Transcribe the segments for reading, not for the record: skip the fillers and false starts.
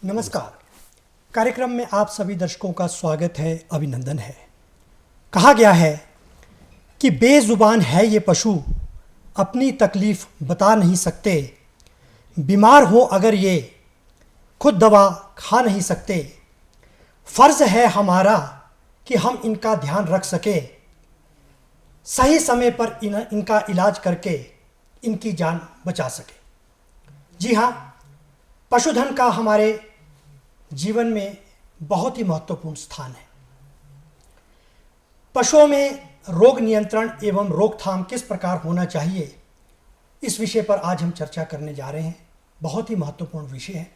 नमस्कार। कार्यक्रम में आप सभी दर्शकों का स्वागत है, अभिनंदन है। कहा गया है कि बेजुबान है ये पशु, अपनी तकलीफ बता नहीं सकते, बीमार हो अगर ये खुद दवा खा नहीं सकते, फर्ज है हमारा कि हम इनका ध्यान रख सके, सही समय पर इनका इलाज करके इनकी जान बचा सके। जी हाँ, पशुधन का हमारे जीवन में बहुत ही महत्वपूर्ण स्थान है। पशुओं में रोग नियंत्रण एवं रोकथाम किस प्रकार होना चाहिए, इस विषय पर आज हम चर्चा करने जा रहे हैं। बहुत ही महत्वपूर्ण विषय है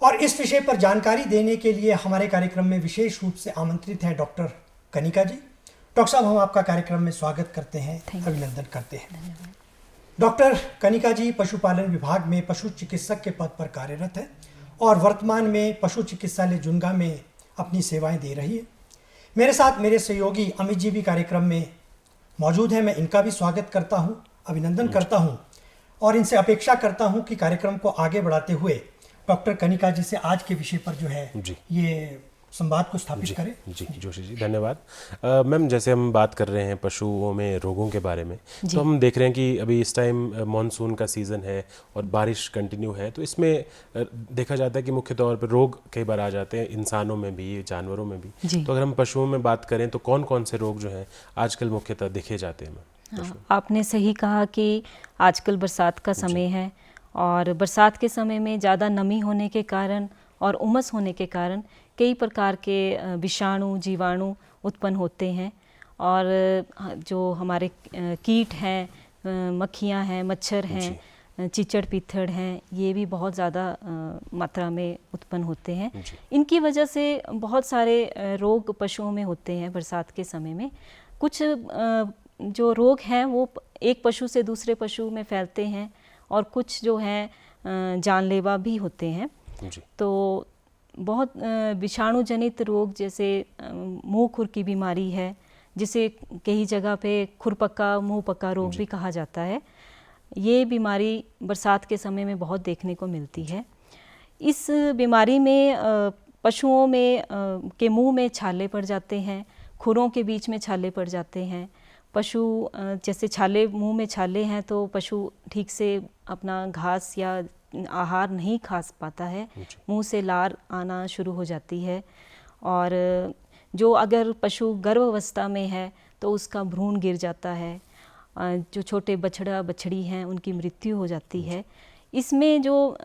और इस विषय पर जानकारी देने के लिए हमारे कार्यक्रम में विशेष रूप से आमंत्रित हैं डॉक्टर कनिका जी। डॉक्टर साहब, हम आपका कार्यक्रम में स्वागत करते हैं, अभिनंदन करते हैं। डॉक्टर कनिका जी पशुपालन विभाग में पशु चिकित्सक के पद पर कार्यरत है और वर्तमान में पशु चिकित्सालय जुनगा में अपनी सेवाएं दे रही है। मेरे साथ मेरे सहयोगी अमित जी भी कार्यक्रम में मौजूद हैं। मैं इनका भी स्वागत करता हूं, अभिनंदन करता हूं और इनसे अपेक्षा करता हूं कि कार्यक्रम को आगे बढ़ाते हुए डॉक्टर कनिका जी से आज के विषय पर जो है ये संवाद को स्थापित करें। जी जोशी जी, धन्यवाद। मैम, जैसे हम बात कर रहे हैं पशुओं में रोगों के बारे में, तो हम देख रहे हैं कि अभी इस टाइम मॉनसून का सीज़न है और बारिश कंटिन्यू है, तो इसमें देखा जाता है कि मुख्य तौर पर रोग कई बार आ जाते हैं, इंसानों में भी, जानवरों में भी। तो अगर हम पशुओं में बात करें तो कौन कौन से रोग जो हैं आजकल मुख्यतः देखे जाते हैं? हाँ, आपने सही कहा कि आजकल बरसात का समय है और बरसात के समय में ज़्यादा नमी होने के कारण और उमस होने के कारण कई प्रकार के विषाणु जीवाणु उत्पन्न होते हैं और जो हमारे कीट हैं, मक्खियाँ हैं, मच्छर हैं, चिचड़ पीथड़ हैं, ये भी बहुत ज़्यादा मात्रा में उत्पन्न होते हैं। इनकी वजह से बहुत सारे रोग पशुओं में होते हैं बरसात के समय में। कुछ जो रोग हैं वो एक पशु से दूसरे पशु में फैलते हैं और कुछ जो हैं जानलेवा भी होते हैं। तो बहुत विषाणु जनित रोग जैसे मुंह खुर की बीमारी है, जिसे कई जगह पे खुरपक्का मुंह पक्का रोग भी कहा जाता है। ये बीमारी बरसात के समय में बहुत देखने को मिलती है। इस बीमारी में पशुओं में के मुंह में छाले पड़ जाते हैं, खुरों के बीच में छाले पड़ जाते हैं। पशु जैसे छाले, मुंह में छाले हैं तो पशु ठीक से अपना घास या आहार नहीं खा पाता है, मुंह से लार आना शुरू हो जाती है। और जो अगर पशु गर्भावस्था में है तो उसका भ्रूण गिर जाता है, जो छोटे बछड़ा बछड़ी हैं उनकी मृत्यु हो जाती है। इसमें जो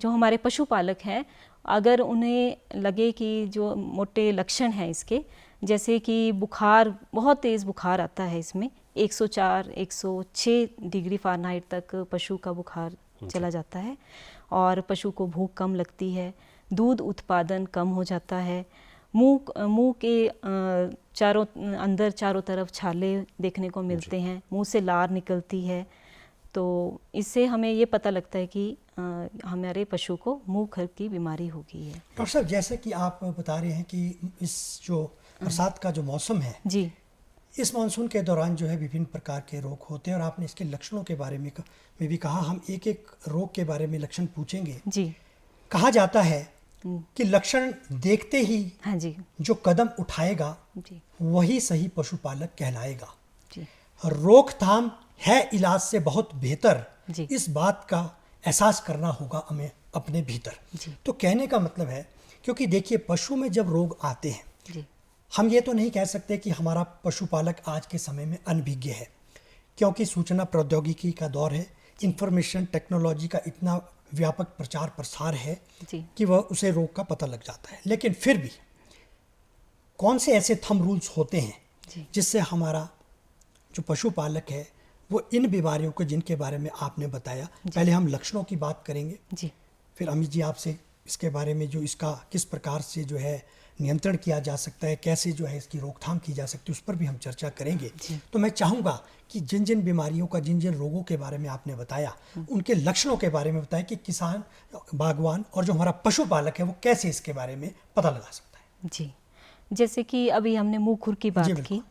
हमारे पशुपालक हैं, अगर उन्हें लगे कि जो मोटे लक्षण हैं इसके, जैसे कि बुखार, बहुत तेज़ बुखार आता है, इसमें 104 106 डिग्री फ़ारेनहाइट तक पशु का बुखार चला जाता है और पशु को भूख कम लगती है, दूध उत्पादन कम हो जाता है, मुंह के चारों तरफ छाले देखने को मिलते हैं, मुंह से लार निकलती है। तो इससे हमें ये पता लगता है कि हमारे पशु को मुंह खुर की बीमारी हो गई है। डॉक्टर साहब, जैसे कि आप बता रहे हैं कि इस जो बरसात का जो मौसम है जी, इस मानसून के दौरान जो है विभिन्न प्रकार के रोग होते हैं और आपने इसके लक्षणों के बारे में भी कहा। हम एक एक रोग के बारे में लक्षण पूछेंगे। जी। कहा जाता है कि लक्षण देखते ही हाँ जी, जो कदम उठाएगा जी, वही सही पशुपालक कहलाएगा। जी, रोकथाम है इलाज से बहुत बेहतर, जी। इस बात का एहसास करना होगा हमें अपने भीतर। जी। तो कहने का मतलब है, क्योंकि देखिए पशु में जब रोग आते हैं, जी, हम ये तो नहीं कह सकते कि हमारा पशुपालक आज के समय में अनभिज्ञ है, क्योंकि सूचना प्रौद्योगिकी का दौर है, इंफॉर्मेशन टेक्नोलॉजी का इतना व्यापक प्रचार प्रसार है कि वह उसे रोग का पता लग जाता है। लेकिन फिर भी कौन से ऐसे थंब रूल्स होते हैं जिससे हमारा जो पशुपालक है वो इन बीमारियों को, जिनके बारे में आपने बताया, पहले हम लक्षणों की बात करेंगे जी। फिर अमित जी आपसे इसके बारे में जो इसका किस प्रकार से जो है नियंत्रण किया जा सकता है, कैसे जो है इसकी रोकथाम की जा सकती है, उस पर भी हम चर्चा करेंगे। तो मैं चाहूँगा कि जिन जिन बीमारियों का, जिन जिन रोगों के बारे में आपने बताया, उनके लक्षणों के बारे में बताया कि किसान, बागवान और जो हमारा पशुपालक है वो कैसे इसके बारे में पता लगा सकता है। जी, जैसे कि अभी हमने मुंह खुर की बात की,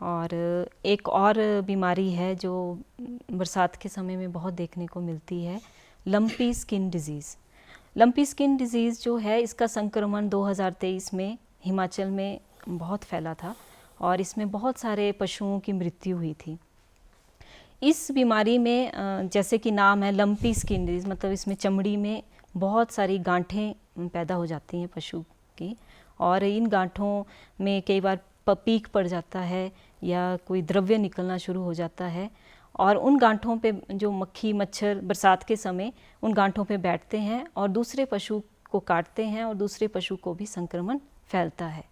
और एक और बीमारी है जो बरसात के समय में बहुत देखने को मिलती है, lumpy skin disease. Lumpy skin disease जो है, इसका संक्रमण 2023 में हिमाचल में बहुत फैला था और इसमें बहुत सारे पशुओं की मृत्यु हुई थी। इस बीमारी में जैसे कि नाम है लंपी स्किन डिजीज़, मतलब इसमें चमड़ी में बहुत सारी गांठें पैदा हो जाती हैं पशु की, और इन गांठों में कई बार पीक पड़ जाता है या कोई द्रव्य निकलना शुरू हो जाता है, और उन गांठों पे जो मक्खी मच्छर बरसात के समय उन गांठों पे बैठते हैं और दूसरे पशु को काटते हैं और दूसरे पशु को भी संक्रमण फैलता है।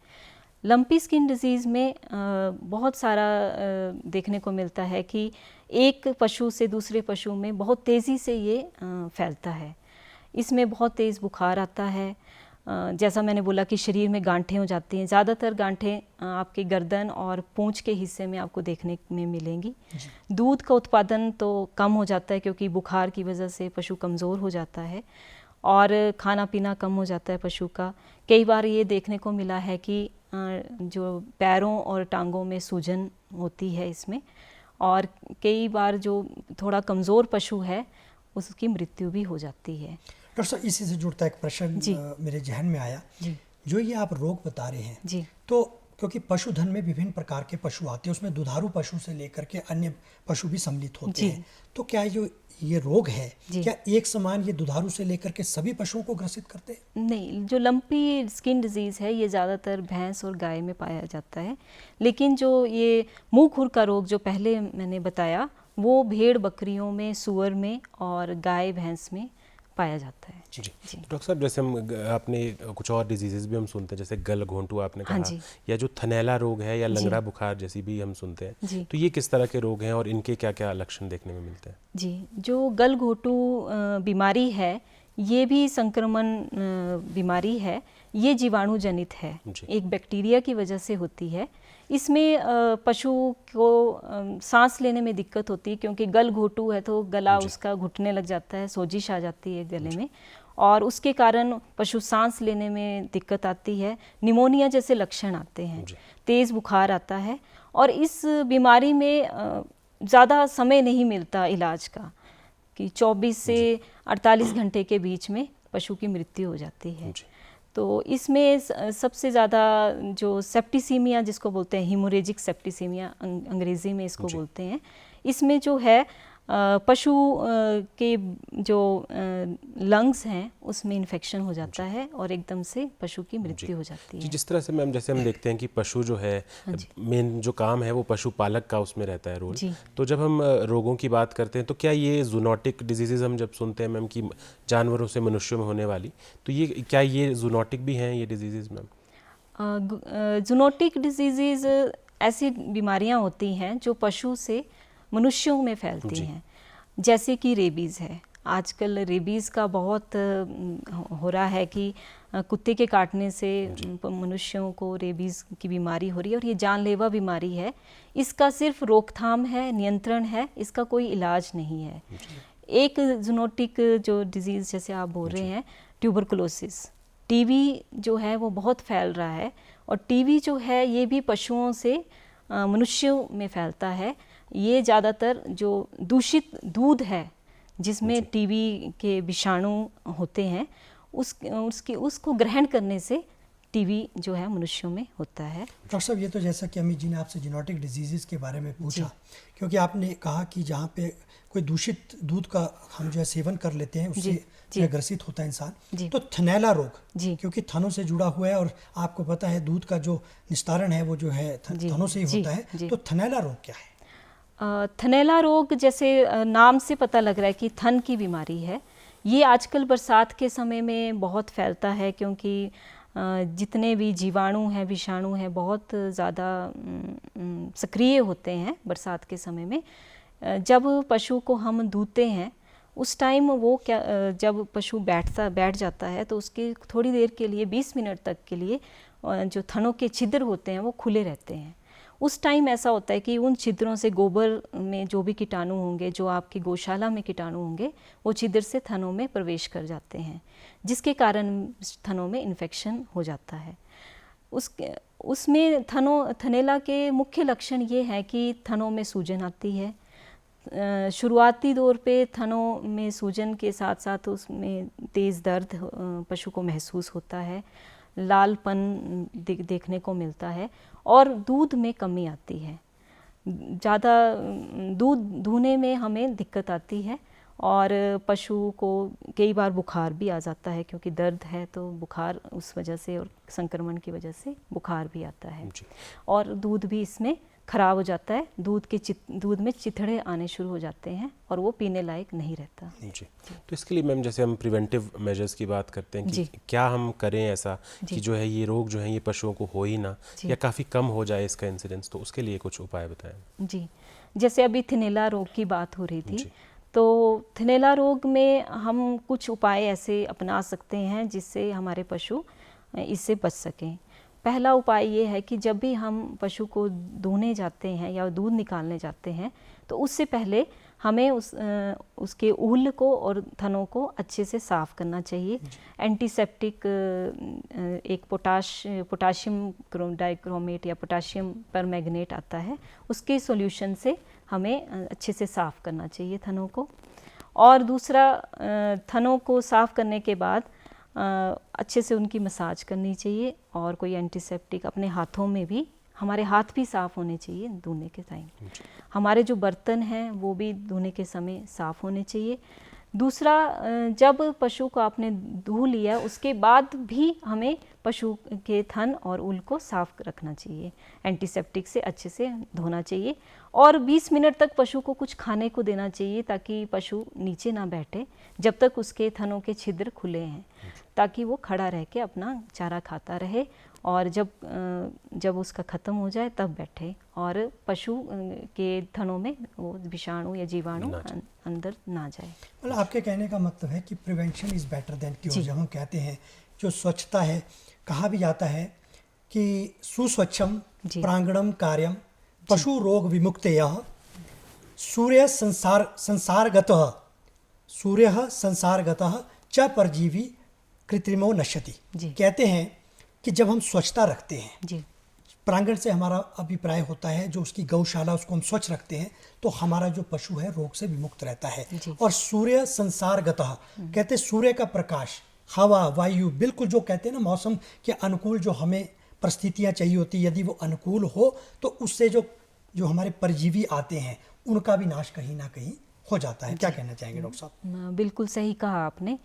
लंपी स्किन डिजीज़ में बहुत सारा देखने को मिलता है कि एक पशु से दूसरे पशु में बहुत तेज़ी से ये फैलता है। इसमें बहुत तेज़ बुखार आता है, जैसा मैंने बोला कि शरीर में गांठें हो जाती हैं। ज़्यादातर गांठें आपकी गर्दन और पूंछ के हिस्से में आपको देखने में मिलेंगी। दूध का उत्पादन तो कम हो जाता है क्योंकि बुखार की वजह से पशु कमज़ोर हो जाता है, और खाना पीना कम हो जाता है पशु का। कई बार ये देखने को मिला है कि जो पैरों और टांगों में सूजन होती है इसमें, और कई बार जो थोड़ा कमज़ोर पशु है उसकी मृत्यु भी हो जाती है। डॉक्टर साहब, इसी से जुड़ता एक प्रश्न मेरे जहन में आया। जो ये आप रोग बता रहे हैं, तो क्योंकि पशुधन में विभिन्न प्रकार के पशु आते हैं, उसमें दुधारू पशु से लेकर के अन्य पशु भी सम्मिलित होते हैं, तो क्या जो ये रोग है क्या एक समान ये दुधारू से लेकर के सभी पशुओं को ग्रसित करते हैं? नहीं, जो लंपी स्किन डिजीज़ है ये ज़्यादातर भैंस और गाय में पाया जाता है, लेकिन जो ये मुंह खुर का रोग जो पहले मैंने बताया वो भेड़ बकरियों में, सूअर में और गाय भैंस में पाया जाता है। जी डॉक्टर साहब, जैसे हम आपने कुछ और डिजीज़ेस भी हम सुनते हैं, जैसे गल घोंटू आपने कहा, या जो थनैला रोग है या लंगड़ा बुखार जैसी भी हम सुनते हैं, तो ये किस तरह के रोग हैं और इनके क्या क्या लक्षण देखने में मिलते हैं? जी, जो गल घोंटू बीमारी है ये भी संक्रमण बीमारी है। ये जीवाणु जनित है, एक बैक्टीरिया की वजह से होती है। इसमें पशु को सांस लेने में दिक्कत होती है क्योंकि गल घोंटू है तो गला उसका घुटने लग जाता है, सोजिश आ जाती है गले में, और उसके कारण पशु सांस लेने में दिक्कत आती है। निमोनिया जैसे लक्षण आते हैं, तेज़ बुखार आता है, और इस बीमारी में ज़्यादा समय नहीं मिलता इलाज का, कि 24 से 48 घंटे के बीच में पशु की मृत्यु हो जाती है। तो इसमें सबसे ज़्यादा जो सेप्टिसीमिया जिसको बोलते हैं, हीमोरेजिक सेप्टिसीमिया अंग्रेज़ी में इसको बोलते हैं, इसमें जो है पशु के जो लंग्स हैं उसमें इन्फेक्शन हो जाता है और एकदम से पशु की मृत्यु हो जाती है। जिस तरह से मैम, जैसे हम देखते हैं कि पशु जो है मेन जो काम है वो पशुपालक का उसमें रहता है रोल, तो जब हम रोगों की बात करते हैं तो क्या ये जूनोटिक डिजीज़ हम जब सुनते हैं मैम कि जानवरों से मनुष्यों में होने वाली, तो ये क्या ये जूनोटिक भी हैं ये डिजीज़ मैम? जूनोटिक डिजीज़ ऐसी बीमारियां होती हैं जो पशु से मनुष्यों में फैलती हैं, जैसे कि रेबीज़ है। आजकल रेबीज़ का बहुत हो रहा है कि कुत्ते के काटने से मनुष्यों को रेबीज़ की बीमारी हो रही है, और ये जानलेवा बीमारी है। इसका सिर्फ रोकथाम है, नियंत्रण है, इसका कोई इलाज नहीं है। एक जूनोटिक जो डिजीज़ जैसे आप बोल रहे हैं, ट्यूबरकुलोसिस, टीबी जो है वो बहुत फैल रहा है, और टीबी जो है ये भी पशुओं से मनुष्यों में फैलता है। ये ज़्यादातर जो दूषित दूध है जिसमें टीबी के विषाणु होते हैं उसको ग्रहण करने से टीबी जो है मनुष्यों में होता है। डॉक्टर साहब, ये तो जैसा कि अमित जी ने आपसे जीनोटिक डिजीज़ के बारे में पूछा, क्योंकि आपने कहा कि जहाँ पे कोई दूषित दूध का हम जो है सेवन कर लेते हैं उससे ग्रसित होता है इंसान, तो थनैला रोग क्योंकि थनों से जुड़ा हुआ है और आपको पता है दूध का जो निस्तारण है वो जो है थनों से ही होता है, तो थनैला रोग क्या है? थनैला रोग जैसे नाम से पता लग रहा है कि थन की बीमारी है। ये आजकल बरसात के समय में बहुत फैलता है क्योंकि जितने भी जीवाणु हैं, विषाणु हैं, बहुत ज़्यादा सक्रिय होते हैं बरसात के समय में। जब पशु को हम दूधते हैं उस टाइम वो जब पशु बैठ जाता है तो उसके थोड़ी देर के लिए 20 मिनट तक के लिए जो थनों के छिद्र होते हैं वो खुले रहते हैं। उस टाइम ऐसा होता है कि उन छिद्रों से गोबर में जो भी कीटाणु होंगे, जो आपकी गौशाला में कीटाणु होंगे, वो छिद्र से थनों में प्रवेश कर जाते हैं, जिसके कारण थनों में इन्फेक्शन हो जाता है। उसमें थनैला के मुख्य लक्षण ये है कि थनों में सूजन आती है, शुरुआती दौर पे थनों में सूजन के साथ साथ उसमें तेज़ दर्द पशु को महसूस होता है, लालपन देखने को मिलता है और दूध में कमी आती है। ज़्यादा दूध दूहने में हमें दिक्कत आती है और पशु को कई बार बुखार भी आ जाता है, क्योंकि दर्द है तो बुखार उस वजह से और संक्रमण की वजह से बुखार भी आता है और दूध भी इसमें ख़राब हो जाता है। दूध में चिथड़े आने शुरू हो जाते हैं और वो पीने लायक नहीं रहता। जी, तो इसके लिए मैम जैसे हम प्रिवेंटिव मेजर्स की बात करते हैं कि क्या हम करें ऐसा कि जो है ये रोग जो है ये पशुओं को हो ही ना या काफ़ी कम हो जाए इसका इंसिडेंस, तो उसके लिए कुछ उपाय बताएं। जी, जैसे अभी थिनेला रोग की बात हो रही थी, तो थिनेला रोग में हम कुछ उपाय ऐसे अपना सकते हैं जिससे हमारे पशु इससे बच सकें। पहला उपाय ये है कि जब भी हम पशु को दूहने जाते हैं या दूध निकालने जाते हैं तो उससे पहले हमें उसके ऊल को और थनों को अच्छे से साफ़ करना चाहिए। एंटीसेप्टिक एक पोटाशियम डाइक्रोमेट या पोटाशियम परमैंगनेट आता है, उसके सॉल्यूशन से हमें अच्छे से साफ़ करना चाहिए थनों को। और दूसरा, थनों को साफ़ करने के बाद अच्छे से उनकी मसाज करनी चाहिए और कोई एंटीसेप्टिक अपने हाथों में भी, हमारे हाथ भी साफ़ होने चाहिए धोने के टाइम। हमारे जो बर्तन हैं वो भी धोने के समय साफ़ होने चाहिए। दूसरा, जब पशु को आपने धो लिया उसके बाद भी हमें पशु के थन और ऊल को साफ़ रखना चाहिए, एंटीसेप्टिक से अच्छे से धोना चाहिए और 20 मिनट तक पशु को कुछ खाने को देना चाहिए ताकि पशु नीचे ना बैठे जब तक उसके थनों के छिद्र खुले हैं, ताकि वो खड़ा रह के अपना चारा खाता रहे और जब उसका ख़त्म हो जाए तब बैठे और पशु के थनों में वो विषाणु या जीवाणु अंदर ना जाए। मतलब आपके कहने का मतलब है कि prevention is better than cure. जब हम कहते हैं जो स्वच्छता है, कहा भी जाता है कि सुस्वच्छम प्रांगणम कार्यम पशु रोग विमुक्तयः सूर्य संसारगतः च परजीवी कृत्रिमो नश्यति। कहते हैं कि जब हम स्वच्छता रखते हैं, प्रांगण से हमारा अभिप्राय होता है जो उसकी गौशाला, उसको हम स्वच्छ रखते हैं तो हमारा जो पशु है रोग से विमुक्त रहता है। और सूर्य संसारगतः कहते सूर्य का प्रकाश, हवा, वायु, बिल्कुल जो कहते हैं ना मौसम के अनुकूल जो हमें परिस्थितियाँ चाहिए होती, यदि वो अनुकूल हो तो उससे जो हमारे परजीवी आते हैं उनका भी नाश कहीं ना कहीं हो जाता है। क्या कहना चाहेंगे डॉक्टर साहब? बिल्कुल सही कहा आपने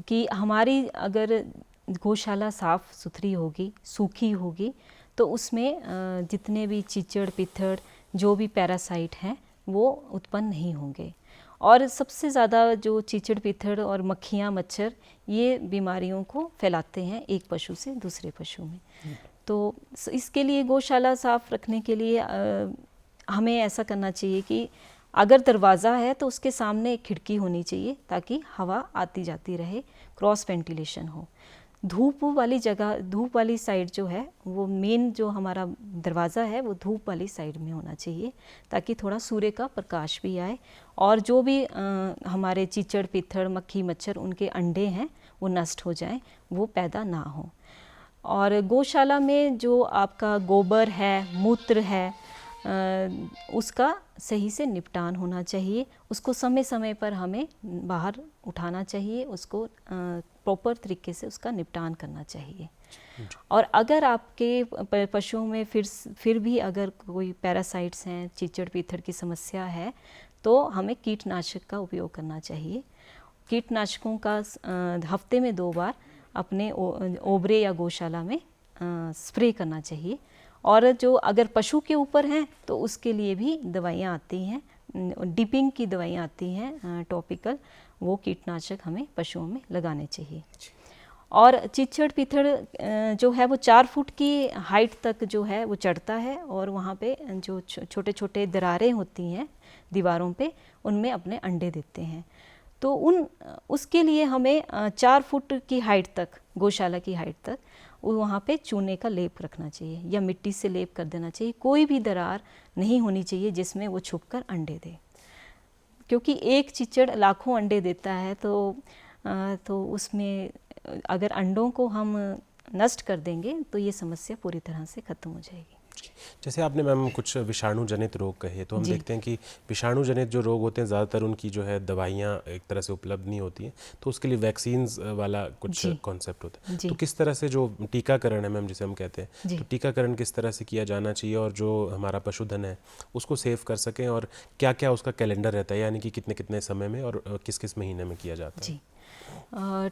कि हमारी अगर गौशाला साफ़ सुथरी होगी, सूखी होगी, तो उसमें जितने भी चीचड़ पिथड़ जो भी पैरासाइट हैं वो उत्पन्न नहीं होंगे। और सबसे ज़्यादा जो चीचड़ पिथड़ और मक्खियाँ, मच्छर, ये बीमारियों को फैलाते हैं एक पशु से दूसरे पशु में। तो इसके लिए गौशाला साफ़ रखने के लिए हमें ऐसा करना चाहिए कि अगर दरवाज़ा है तो उसके सामने एक खिड़की होनी चाहिए ताकि हवा आती जाती रहे, क्रॉस वेंटिलेशन हो। धूप वाली जगह, धूप वाली साइड जो है वो मेन जो हमारा दरवाज़ा है वो धूप वाली साइड में होना चाहिए ताकि थोड़ा सूर्य का प्रकाश भी आए और जो भी हमारे चीचड़ पिथड़ मक्खी मच्छर उनके अंडे हैं वो नष्ट हो जाएं, वो पैदा ना हो। और गौशाला में जो आपका गोबर है, मूत्र है, उसका सही से निपटान होना चाहिए। उसको समय समय पर हमें बाहर उठाना चाहिए, उसको प्रॉपर तरीके से उसका निपटान करना चाहिए। और अगर आपके पशुओं में फिर भी अगर कोई पैरासाइट्स हैं, चीचड़ पीथड़ की समस्या है, तो हमें कीटनाशक का उपयोग करना चाहिए। कीटनाशकों का हफ्ते में 2 बार अपने ओबरे या गौशाला में स्प्रे करना चाहिए। और जो अगर पशु के ऊपर हैं तो उसके लिए भी दवाइयाँ आती हैं, डिपिंग की दवाइयाँ आती हैं टॉपिकल, वो कीटनाशक हमें पशुओं में लगाने चाहिए। और चिचड़ पिथड़ जो है वो 4 फुट की हाइट तक जो है वो चढ़ता है और वहाँ पे जो छोटे छोटे दरारें होती हैं दीवारों पे, उनमें अपने अंडे देते हैं। तो उसके लिए हमें 4 फुट की हाइट तक, गौशाला की हाइट तक, वहाँ पे चूने का लेप रखना चाहिए या मिट्टी से लेप कर देना चाहिए। कोई भी दरार नहीं होनी चाहिए जिसमें वो छुपकर अंडे दे, क्योंकि एक चिचड़ लाखों अंडे देता है। तो उसमें अगर अंडों को हम नष्ट कर देंगे तो ये समस्या पूरी तरह से ख़त्म हो जाएगी। जैसे आपने मैम कुछ विषाणु जनित रोग कहे, तो हम देखते हैं कि विषाणु जनित जो रोग होते हैं ज़्यादातर उनकी जो है दवाइयाँ एक तरह से उपलब्ध नहीं होती हैं, तो उसके लिए वैक्सीन्स वाला कुछ कॉन्सेप्ट होता है। तो किस तरह से जो टीकाकरण है मैम जिसे हम कहते हैं, तो टीकाकरण किस तरह से किया जाना चाहिए और जो हमारा पशुधन है उसको सेव कर सकें, और क्या क्या उसका कैलेंडर रहता है, यानी कि कितने कितने समय में और किस किस महीने में किया जाता है?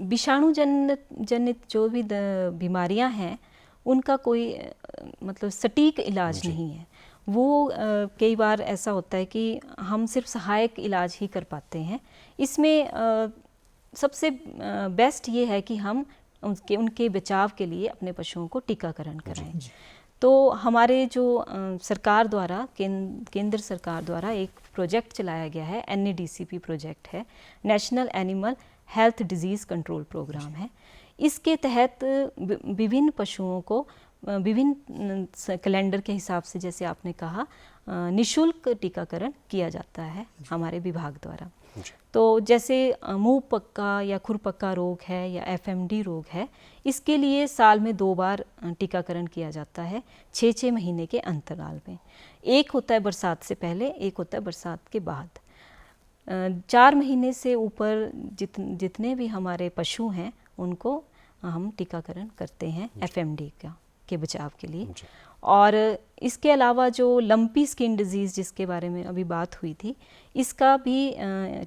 विषाणु जनित जो भी बीमारियां हैं उनका कोई मतलब सटीक इलाज नहीं है। वो कई बार ऐसा होता है कि हम सिर्फ सहायक इलाज ही कर पाते हैं। इसमें सबसे बेस्ट ये है कि हम उनके बचाव के लिए अपने पशुओं को टीकाकरण कराएं। तो हमारे जो सरकार द्वारा केंद्र सरकार द्वारा एक प्रोजेक्ट चलाया गया है, NADCP प्रोजेक्ट है, national animal health disease control programme है। इसके तहत विभिन्न पशुओं को विभिन्न कैलेंडर के हिसाब से, जैसे आपने कहा, निशुल्क टीकाकरण किया जाता है हमारे विभाग द्वारा। तो जैसे मुंह पक्का या खुरपक्का रोग है या FMD रोग है, इसके लिए साल में 2 बार टीकाकरण किया जाता है 6-6 महीने के अंतराल में। एक होता है बरसात से पहले, एक होता है बरसात के बाद। 4 महीने से ऊपर जितने भी हमारे पशु हैं उनको हम टीकाकरण करते हैं FMD के बचाव के लिए। और इसके अलावा जो लंपी स्किन डिजीज़ जिसके बारे में अभी बात हुई थी, इसका भी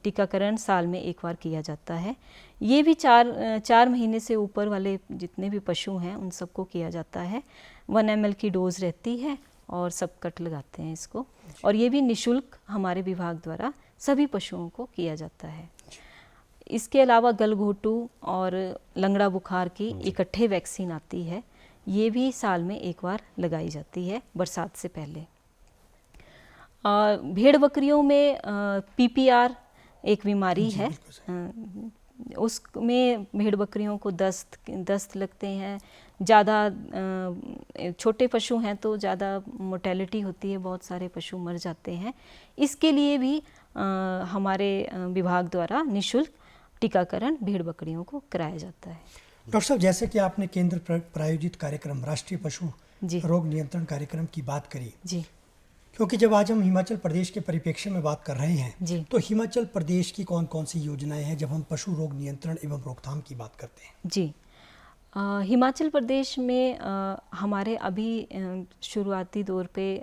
टीकाकरण साल में 1 बार किया जाता है। ये भी 4 महीने से ऊपर वाले जितने भी पशु हैं उन सबको किया जाता है। 1 ml की डोज रहती है और सब कट लगाते हैं इसको, और ये भी निशुल्क हमारे विभाग द्वारा सभी पशुओं को किया जाता है। इसके अलावा गलघोटू और लंगड़ा बुखार की इकट्ठे वैक्सीन आती है, ये भी साल में 1 बार लगाई जाती है बरसात से पहले। भेड़ बकरियों में PPR एक बीमारी है, उसमें भेड़ बकरियों को दस्त लगते हैं। ज़्यादा छोटे पशु हैं तो ज़्यादा मोर्टेलिटी होती है, बहुत सारे पशु मर जाते हैं। इसके लिए भी हमारे विभाग द्वारा निशुल्क टीकाकरण भेड़ बकरियों को कराया जाता है। डॉक्टर साहब, जैसे कि आपने केंद्र प्रायोजित कार्यक्रम राष्ट्रीय पशु रोग नियंत्रण कार्यक्रम की बात करी जी, क्योंकि जब आज हम हिमाचल प्रदेश के परिप्रेक्ष्य में बात कर रहे हैं तो हिमाचल प्रदेश की कौन कौन सी योजनाएं हैं जब हम पशु रोग नियंत्रण एवं रोकथाम की बात करते हैं? जी, हिमाचल प्रदेश में हमारे अभी शुरुआती दौर पे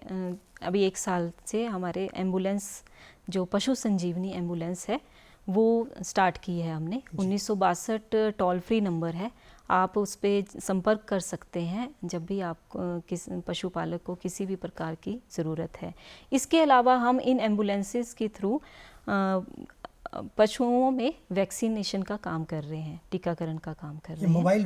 अभी 1 साल से हमारे एम्बुलेंस जो पशु संजीवनी एम्बुलेंस है वो स्टार्ट की है हमने। 1962 टोल फ्री नंबर है, आप उस पर संपर्क कर सकते हैं जब भी आप पशुपालक को किसी भी प्रकार की ज़रूरत है। इसके अलावा हम इन एम्बुलेंसेस के थ्रू पशुओं में वैक्सीनेशन का काम कर रहे हैं, टीकाकरण का काम कर रहे हैं। मोबाइल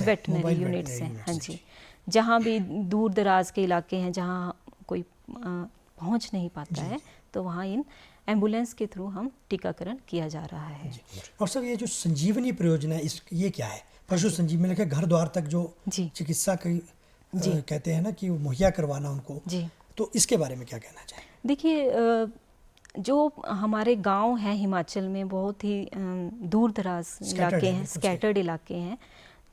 वेटनरी यूनिट्स हैं, हाँ जी। जहाँ भी दूर दराज के इलाके हैं जहाँ कोई पहुँच नहीं पाता है तो वहाँ इन एम्बुलेंस के थ्रू हम टीकाकरण किया जा रहा है। और सर, ये जो संजीवनी परियोजना है ये क्या है? पशु संजीवनी लेकर घर द्वार तक जो चिकित्सा की कहते हैं ना कि मुहैया करवाना उनको, तो इसके बारे में क्या कहना चाहिए? देखिए, जो हमारे गांव हैं हिमाचल में बहुत ही दूर दराज इलाके हैं, स्कैटर्ड इलाके हैं,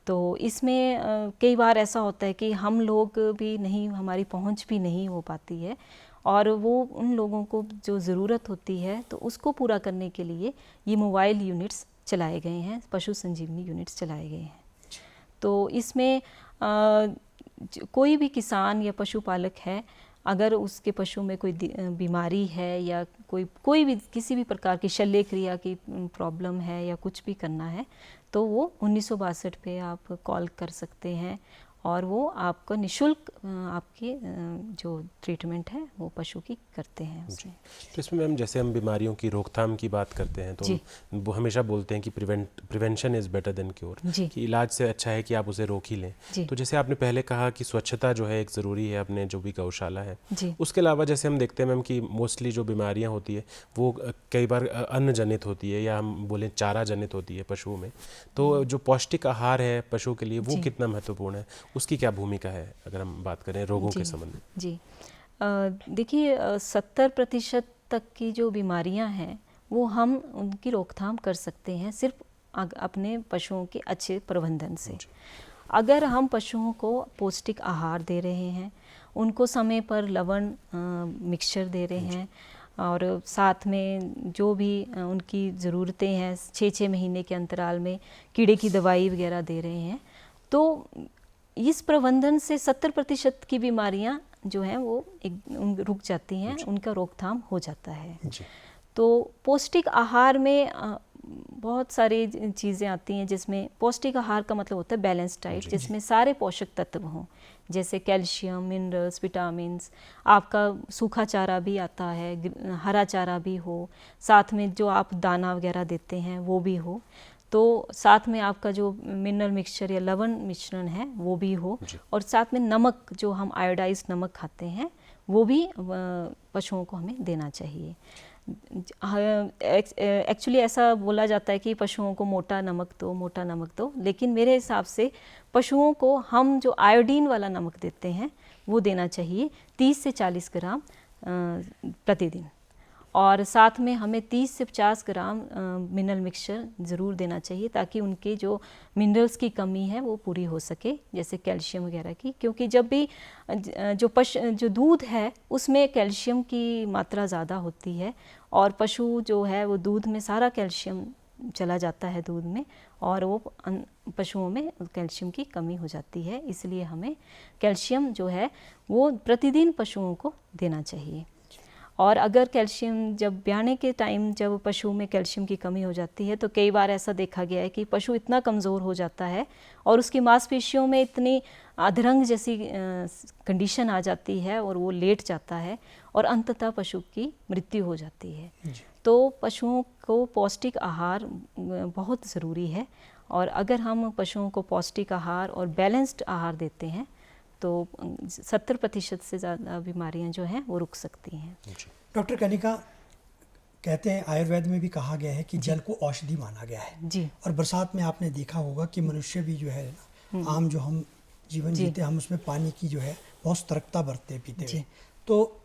तो इसमें कई बार ऐसा होता है कि हम लोग भी नहीं, हमारी पहुंच भी नहीं हो पाती है, और वो उन लोगों को जो ज़रूरत होती है तो उसको पूरा करने के लिए ये मोबाइल यूनिट्स चलाए गए हैं, पशु संजीवनी यूनिट्स चलाए गए हैं। तो इसमें कोई भी किसान या पशुपालक है, अगर उसके पशु में कोई बीमारी है या कोई भी किसी भी प्रकार की शल्य क्रिया की प्रॉब्लम है या कुछ भी करना है, तो वो 1962 पे आप कॉल कर सकते हैं और वो आपको निशुल्क आपकी जो ट्रीटमेंट है वो पशु की करते हैं उसमें। तो इसमें मैम जैसे हम बीमारियों की रोकथाम की बात करते हैं तो वो हमेशा बोलते हैं कि prevention is better than cure, कि इलाज से अच्छा है कि आप उसे रोक ही लें। तो जैसे आपने पहले कहा कि स्वच्छता जो है एक ज़रूरी है अपने जो भी गौशाला है, उसके अलावा जैसे हम देखते हैं मैम कि मोस्टली जो बीमारियाँ होती है वो कई बार अन्न जनित होती है या हम बोलें चारा जनित होती है पशुओं में। तो जो पौष्टिक आहार है पशु के लिए वो कितना महत्वपूर्ण है, उसकी क्या भूमिका है अगर हम बात करें रोगों के संबंध में? जी, देखिए 70% तक की जो बीमारियां हैं वो हम उनकी रोकथाम कर सकते हैं सिर्फ अपने पशुओं के अच्छे प्रबंधन से। अगर हम पशुओं को पौष्टिक आहार दे रहे हैं, उनको समय पर लवण मिक्सचर दे रहे हैं और साथ में जो भी उनकी ज़रूरतें हैं 6-6 महीने के अंतराल में कीड़े की दवाई वगैरह दे रहे हैं, तो इस प्रबंधन से 70% की बीमारियां जो हैं वो रुक जाती हैं, उनका रोकथाम हो जाता है। तो पौष्टिक आहार में बहुत सारी चीज़ें आती हैं, जिसमें पौष्टिक आहार का मतलब होता है बैलेंस डाइट, जिसमें सारे पोषक तत्व हों, जैसे कैल्शियम, मिनरल्स, विटामिन्स, आपका सूखा चारा भी आता है, हरा चारा भी हो, साथ में जो आप दाना वगैरह देते हैं वो भी हो, तो साथ में आपका जो मिनरल मिक्सचर या लवण मिश्रण है वो भी हो, और साथ में नमक, जो हम आयोडाइज्ड नमक खाते हैं वो भी पशुओं को हमें देना चाहिए। एक्चुअली ऐसा बोला जाता है कि पशुओं को मोटा नमक दो, लेकिन मेरे हिसाब से पशुओं को हम जो आयोडीन वाला नमक देते हैं वो देना चाहिए 30 से 40 ग्राम प्रतिदिन, और साथ में हमें 30 से 50 ग्राम मिनरल मिक्सचर ज़रूर देना चाहिए, ताकि उनके जो मिनरल्स की कमी है वो पूरी हो सके, जैसे कैल्शियम वगैरह की, क्योंकि जब भी जो दूध है उसमें कैल्शियम की मात्रा ज़्यादा होती है, और पशु जो है वो दूध में सारा कैल्शियम चला जाता है दूध में, और वो पशुओं में कैल्शियम की कमी हो जाती है। इसलिए हमें कैल्शियम जो है वो प्रतिदिन पशुओं को देना चाहिए। और अगर कैल्शियम जब ब्याने के टाइम जब पशु में कैल्शियम की कमी हो जाती है, तो कई बार ऐसा देखा गया है कि पशु इतना कमज़ोर हो जाता है और उसकी मांसपेशियों में इतनी अधरंग जैसी कंडीशन आ जाती है और वो लेट जाता है और अंततः पशु की मृत्यु हो जाती है। तो पशुओं को पौष्टिक आहार बहुत ज़रूरी है, और अगर हम पशुओं को पौष्टिक आहार और बैलेंस्ड आहार देते हैं तो 70% से ज़्यादा बीमारियां जो हैं वो रुक सकती हैं। डॉक्टर कनिका, कहते हैं आयुर्वेद में भी कहा गया है कि जल को औषधि माना गया है जी। और बरसात में आपने देखा होगा कि मनुष्य भी जो है आम जो हम जीवन जीते हम उसमें पानी की जो है बहुत सतर्कता बरतते पीते हुए, तो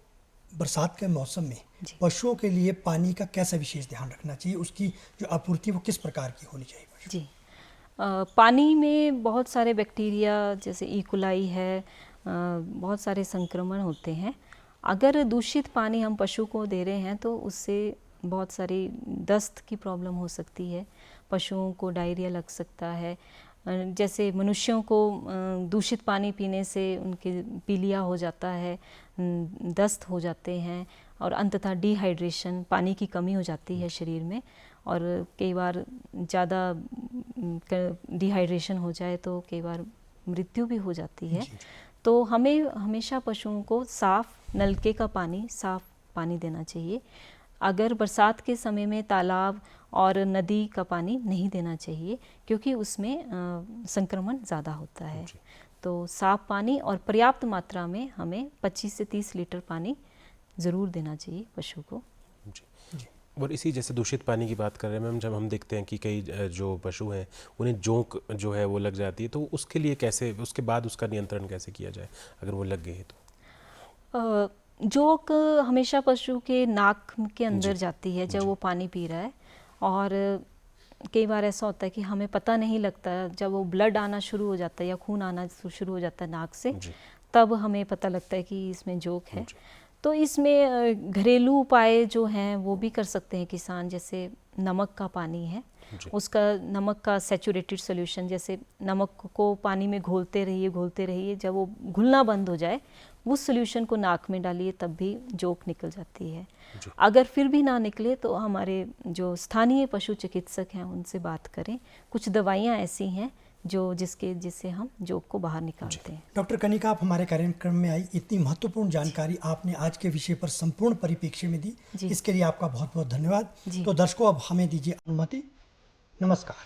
बरसात के मौसम में पशुओं के लिए पानी का कैसा विशेष ध्यान रखना चाहिए, उसकी जो आपूर्ति वो किस प्रकार की होनी चाहिए? जी, पानी में बहुत सारे बैक्टीरिया जैसे इकोलाई है, बहुत सारे संक्रमण होते हैं। अगर दूषित पानी हम पशु को दे रहे हैं तो उससे बहुत सारी दस्त की प्रॉब्लम हो सकती है, पशुओं को डायरिया लग सकता है। जैसे मनुष्यों को दूषित पानी पीने से उनके पीलिया हो जाता है, दस्त हो जाते हैं, और अंततः डिहाइड्रेशन, पानी की कमी हो जाती है शरीर में, और कई बार ज़्यादा डिहाइड्रेशन हो जाए तो कई बार मृत्यु भी हो जाती है। तो हमें हमेशा पशुओं को साफ़ नलके का पानी, साफ़ पानी देना चाहिए। अगर बरसात के समय में तालाब और नदी का पानी नहीं देना चाहिए, क्योंकि उसमें संक्रमण ज़्यादा होता है। तो साफ़ पानी और पर्याप्त मात्रा में हमें 25 से 30 लीटर पानी ज़रूर देना चाहिए पशु को। और इसी जैसे दूषित पानी की बात कर रहे हैं मैम, जब हम देखते हैं कि कई जो पशु हैं उन्हें जोंक जो है वो लग जाती है, तो उसके लिए कैसे, उसके बाद उसका नियंत्रण कैसे किया जाए अगर वो लग गई तो? जोंक हमेशा पशु के नाक के अंदर जाती है जब वो पानी पी रहा है, और कई बार ऐसा होता है कि हमें पता नहीं लगता, जब वो ब्लड आना शुरू हो जाता है या खून आना शुरू हो जाता है नाक से, तब हमें पता लगता है कि इसमें जोंक है। तो इसमें घरेलू उपाय जो हैं वो भी कर सकते हैं किसान, जैसे नमक का पानी है, उसका नमक का सैचुरेटेड सॉल्यूशन, जैसे नमक को पानी में घोलते रहिए, जब वो घुलना बंद हो जाए उस सॉल्यूशन को नाक में डालिए, तब भी जोंक निकल जाती है। अगर फिर भी ना निकले तो हमारे जो स्थानीय पशु चिकित्सक हैं उनसे बात करें। कुछ दवाइयाँ ऐसी हैं जिससे हम जोंक को बाहर निकालते हैं। डॉक्टर कनिका, आप हमारे कार्यक्रम में आई, इतनी महत्वपूर्ण जानकारी आपने आज के विषय पर संपूर्ण परिप्रेक्ष्य में दी, इसके लिए आपका बहुत बहुत धन्यवाद। तो दर्शकों, अब हमें दीजिए अनुमति। नमस्कार।